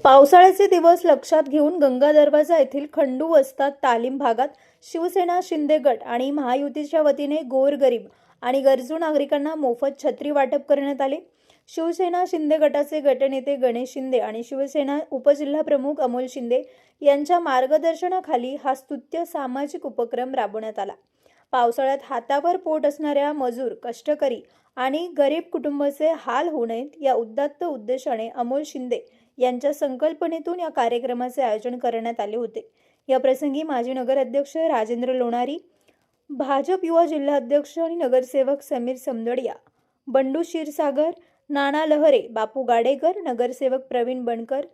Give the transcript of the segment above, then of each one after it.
पावसाळ्याचे दिवस लक्षात घेऊन गंगा दरवाजा येथील खंडू वस्ताद तालीम भागात शिवसेना शिंदे गट आणि महायुतीच्या वतीने गोरगरीब आणि गरजू नागरिकांना मोफत छत्री वाटप करण्यात आले। शिवसेना शिंदे गटाचे गटनेते गणेश शिंदे आणि शिवसेना उपजिल्हा प्रमुख अमोल शिंदे यांच्या मार्गदर्शनाखाली हा स्तुत्य सामाजिक उपक्रम राबवण्यात आला। पावसाळ्यात हातावर पोट असणाऱ्या मजूर, कष्टकरी आणि गरीब कुटुंबाचे हाल होऊ नयेत या उदात्त उद्देशाने अमोल शिंदे यांच्या संकल्पनेतून या कार्यक्रमाचे आयोजन करण्यात आले होते। या प्रसंगी माजी नगराध्यक्ष राजेंद्र लोणारी, भाजप युवा जिल्हाध्यक्ष आणि नगरसेवक समीर समदडिया, बंडू क्षीरसागर, नाना लहरे, बापू गाडेकर, नगरसेवक प्रवीण बनकर,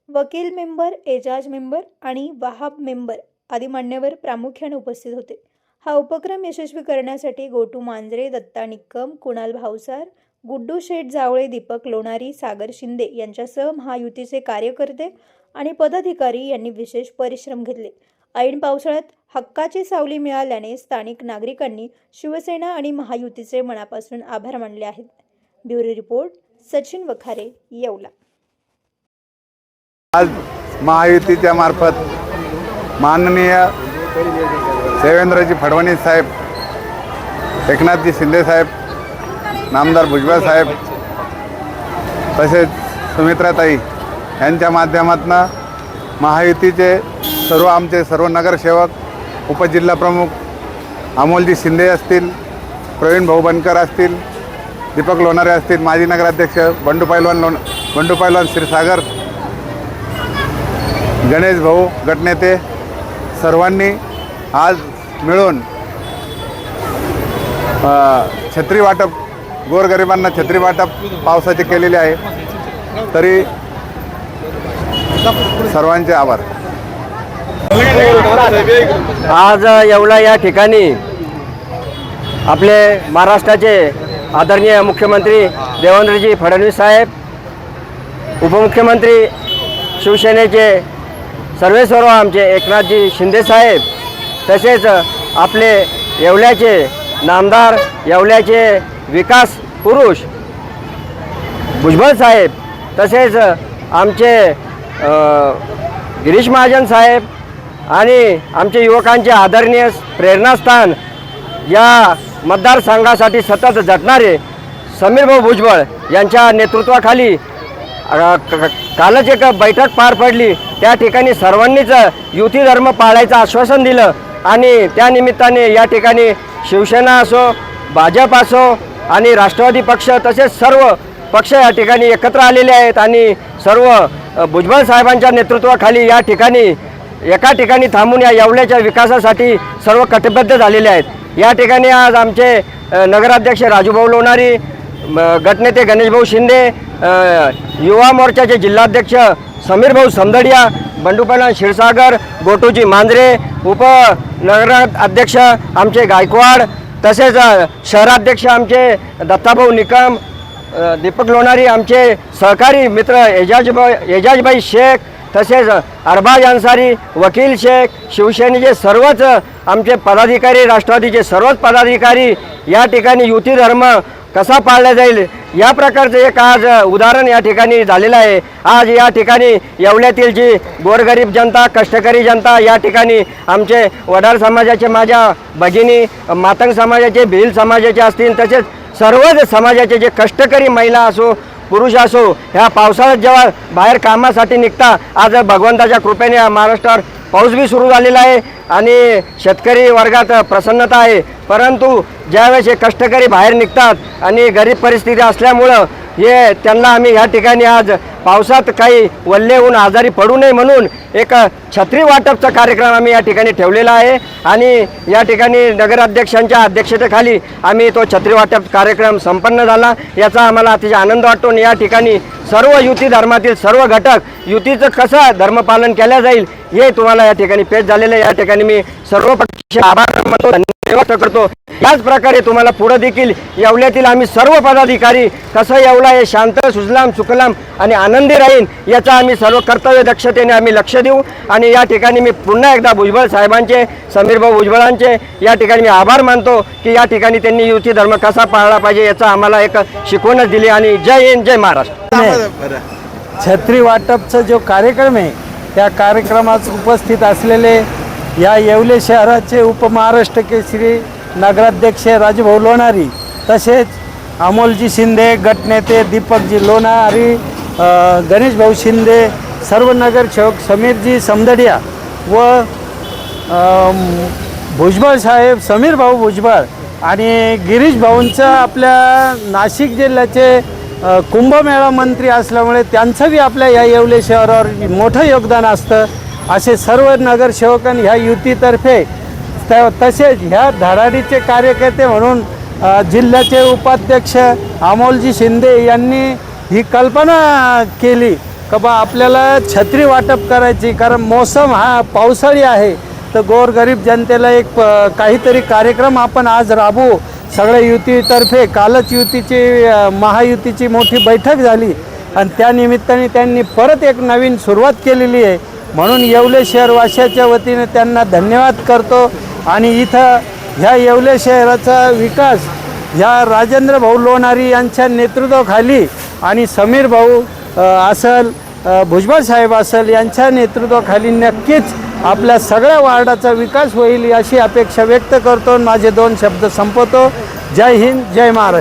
वकील मेंबर, एजाज मेंबर आणि वहाब मेंबर आदी मान्यवर प्रामुख्याने उपस्थित होते। हा उपक्रम यशस्वी करण्यासाठी गोटू मांजरे, दत्ता निक्कम, कुणाल भावसार, गुड्डू शेठ जावळे, दीपक लोणारी, सागर शिंदे यांच्यासह महायुतीचे कार्यकर्ते आणि पदाधिकारी यांनी विशेष परिश्रम घेतले। ऐन पावसाळ्यात हक्काची सावली मिळाल्याने स्थानिक नागरिकांनी शिवसेना आणि महायुतीचे मनापासून आभार मानले आहेत। Bureau report, Sachin Wakhare, Yeola. आज महायुतीच्या मार्फत माननीय देवेंद्रजी फडणवीस साहेब, एकनाथजी शिंदे साहेब, नामदार भुजबळ साहेब तसेच सुमित्राताई यांच्या माध्यमातून महायुतीचे आमचे सर्व नगरसेवक, उपजिल्हा प्रमुख अमोलजी शिंदे असतील, प्रवीण भाऊ बनकर असतील, दीपक लोणारे असतील, माजी नगराध्यक्ष बंडू पैलवान क्षीरसागर, गणेश भाऊ गटनेते सर्वांनी आज मिळून छत्री वाटप, गोरगरिबांना छत्री वाटप पावसाचे केलेले आहे। तरी सर्वांचे आभार। आज येवला या ठिकाणी आपले महाराष्ट्राचे आदरणीय मुख्यमंत्री देवेंद्रजी फडणवीस साहेब, उपमुख्यमंत्री शिवसेनेचे सर्वेसर्व आमचे एकनाथजी शिंदे साहेब, तसेच आपले येवल्याचे नामदार, येवल्याचे विकास पुरुष भुजबळ साहेब, तसेच आमचे गिरीश महाजन साहेब आणि आमचे युवकांचे आदरणीय प्रेरणास्थान या मतदारसंघासाठी सतत झटणारे समीर भाऊ भुजबळ यांच्या नेतृत्वाखाली कालच एक बैठक पार पडली। त्या ठिकाणी सर्वांनीच युती धर्म पाळायचं आश्वासन दिलं आणि त्या निमित्ताने या ठिकाणी शिवसेना असो, भाजप असो आणि राष्ट्रवादी पक्ष तसेच सर्व पक्ष या ठिकाणी एकत्र आलेले आहेत आणि सर्व भुजबळ साहेबांच्या नेतृत्वाखाली या ठिकाणी एका ठिकाणी थांबून या येवल्याच्या विकासासाठी सर्व कटिबद्ध झालेले आहेत। या ठिकाणी आज आमचे नगराध्यक्ष राजूभाऊ लोणारी, गटनेते गणेशभाऊ शिंदे, युवा मोर्चाचे जिल्हाध्यक्ष समीर भाऊ समदडिया, बंडू पैलवान क्षीरसागर, गोटूजी मांजरे, उपनगराध्यक्ष आमचे गायकवाड, तसेच शहराध्यक्ष आमचे दत्ताभाऊ निकम, दीपक लोणारी, आमचे सहकारी मित्र एजाजभाई शेख, तसेच अरबाज अन्सारी, वकील शेख, शिवसेनेचे सर्वच आमचे पदाधिकारी, राष्ट्रवादीचे सर्वच पदाधिकारी या ठिकाणी युती धर्म कसा पाळला जाईल या प्रकारचं एक आज उदाहरण या ठिकाणी झालेलं आहे। आज या ठिकाणी येवल्यातील जी गोरगरीब जनता, कष्टकरी जनता, या ठिकाणी आमचे वडार समाजाचे, माझ्या भगिनी, मातंग समाजाचे, भिल समाजाचे असतील, तसेच सर्वच समाजाचे जे कष्टकरी महिला असो, पुरुष असो, ह्या पावसाळ्यात जेव्हा बाहेर कामासाठी निघता, आज भगवंताच्या कृपेने या महाराष्ट्रावर पाऊस बी सुरू झालेला आहे आणि शेतकरी वर्गात प्रसन्नता आहे। परंतु ज्यावेळेस हे कष्टकरी बाहेर निघतात आणि गरीब परिस्थिती असल्यामुळं त्यांना आम्ही या ठिकाणी आज पावसात काही वल्ले होऊन आजारी पडू नये म्हणून एक छत्री वाटपचा कार्यक्रम आम्ही या ठिकाणी ठेवलेला आहे आणि या ठिकाणी नगराध्यक्षांच्या अध्यक्षतेखाली आम्ही तो छत्री वाटप कार्यक्रम संपन्न झाला। याचा आम्हाला अतिशय आनंद वाटतो आणि या ठिकाणी सर्व युती धर्मातील सर्व घटक युतीचं कसं धर्मपालन केलं जाईल हे तुम्हाला या ठिकाणी पेश झालेलं आहे। या ठिकाणी मी सर्व पक्षाचे आभार मानतो, धन्यवाद करतो। याच प्रकारे तुम्हाला पुढे देखील येवल्यातील आम्ही सर्व पदाधिकारी कसं येवला हे शांत, सुजलाम, सुखलाम आणि आनंदी राहीन याचा आम्ही सर्व कर्तव्य दक्षतेने आम्ही लक्ष देऊ आणि या ठिकाणी मी पुन्हा एकदा भुजबळ साहेबांचे, समीर भाऊ भुजबळांचे या ठिकाणी मी आभार मानतो की या ठिकाणी त्यांनी युती धर्म कसा पाळला पाहिजे याचा आम्हाला एक शिकवणच दिली आणि जय हिंद, जय महाराष्ट्र। छत्री वाटपचा जो कार्यक्रम आहे त्या कार्यक्रमात उपस्थित असलेले या येवले शहराचे उपमहाराष्ट्र केसरी नगराध्यक्ष राजभाऊ लोणारी, तसेच अमोलजी शिंदे, गटनेते दीपकजी लोणारी, गणेशभाऊ शिंदे, सर्व नगरसेवक समीरजी समदडिया व भुजबळ साहेब, समीर भाऊ भुजबळ आणि गिरीश भाऊंचं आपल्या नाशिक जिल्ह्याचे कुंभमेळा मंत्री असल्यामुळे त्यांचं बी आपल्या या येवले शहरावर मोठं योगदान असतं. असे सर्व नगरसेवकांनी ह्या युतीतर्फे तसेच ह्या धडाडीचे कार्यकर्ते म्हणून जिल्ह्याचे उपाध्यक्ष अमोलजी शिंदे यांनी ही कल्पना केली का बा आपल्याला छत्री वाटप करायची, कारण मोसम हा पावसाळी आहे. तर गोरगरीब जनतेला एक काहीतरी कार्यक्रम आपण आज राबवू. सगळ्या युतीतर्फे कालच महायुतीची मोठी बैठक झाली आणि त्यानिमित्ताने त्यांनी परत एक नवीन सुरुवात केलेली आहे. म्हणून येवले शहरवासियाच्या वतीने त्यांना धन्यवाद करतो. आणि इथं ह्या येवले शहराचा विकास ह्या राजेंद्र भाऊ लोणारी यांच्या नेतृत्वाखाली आणि समीर भाऊ असेल, भुजबळ साहेब असेल यांच्या नेतृत्वाखाली नक्कीच आपल्या सगळ्या वार्डाचा विकास होईल अशी अपेक्षा व्यक्त करतो. माझे 2 शब्द संपवतो. जय हिंद, जय महाराष्ट्र.